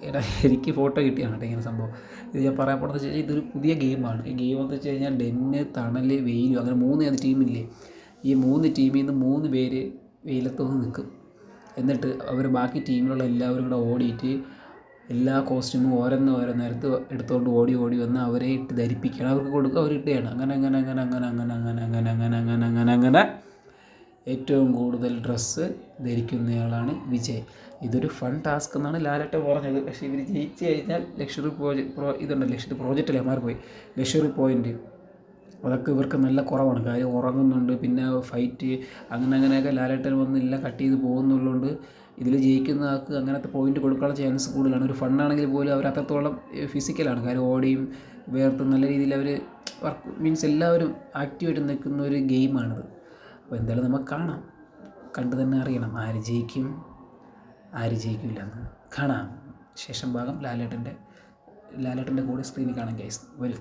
എടാ എനിക്ക് ഫോട്ടോ കിട്ടിയാണ് കേട്ടോ ഇങ്ങനെ സംഭവം. ഇത് ഞാൻ പറയാൻ പോണെന്ന് വെച്ച് കഴിഞ്ഞാൽ ഇതൊരു പുതിയ ഗെയിമാണ്. ഈ ഗെയിം എന്ന് വെച്ച് കഴിഞ്ഞാൽ ഡെന്ന്, തണൽ, വെയിലും അങ്ങനെ 3 ടീമില്ലേ. ഈ 3 ടീമിൽ നിന്ന് 3 പേര് വെയിലത്തൊന്ന് നിൽക്കും. എന്നിട്ട് അവർ ബാക്കി ടീമിലുള്ള എല്ലാവരും കൂടെ ഓടിയിട്ട് എല്ലാ കോസ്റ്റ്യൂമും ഓരോന്നേരത്ത് എടുത്തുകൊണ്ട് ഓടി വന്ന് അവരെ ഇട്ട് ധരിപ്പിക്കണം. അവർക്ക് കൊടുക്കുക, അവർ ഇട്ടുകയാണ്. അങ്ങനെ ഏറ്റവും കൂടുതൽ ഡ്രസ്സ് ധരിക്കുന്നയാളാണ് വിജയ്. ഇതൊരു ഫൺ ടാസ്ക് എന്നാണ് ലാലേട്ടൻ പറഞ്ഞത്. പക്ഷേ ഇവർ ജയിച്ചു കഴിഞ്ഞാൽ ലക്ഷറി പ്രോജക്റ്റല്ലേ മാറിപ്പോയി, ലക്ഷറി പോയിൻ്റ് അതൊക്കെ ഇവർക്ക് നല്ല കുറവാണ്. കാര്യം ഉറങ്ങുന്നുണ്ട്, പിന്നെ ഫൈറ്റ് അങ്ങനെയൊക്കെ ലാലേട്ടൻ വന്നെല്ലാം കട്ട് ചെയ്ത് പോകുന്നുള്ളതുകൊണ്ട് ഇതിൽ ജയിക്കുന്ന ആൾക്ക് അങ്ങനത്തെ പോയിൻ്റ് കൊടുക്കാനുള്ള ചാൻസ് കൂടുതലാണ്. ഒരു ഫണ്ണാണെങ്കിൽ പോലും അവർ അത്രത്തോളം ഫിസിക്കലാണ്. കാര്യം ഓടിയും വേർത്തും നല്ല രീതിയിൽ അവർ വർക്ക് എല്ലാവരും ആക്റ്റീവായിട്ട് നിൽക്കുന്ന ഒരു ഗെയിമാണിത്. അപ്പോൾ എന്തായാലും നമുക്ക് കാണാം, കണ്ടു തന്നെ അറിയണം ആര് ജയിക്കും ആര് ജയിക്കില്ല എന്ന് കാണാം. ശേഷം ഭാഗം ലാലേട്ടൻ്റെ കൂടെ സ്ക്രീനിൽ കാണാം ഗൈസ്. വരൂ.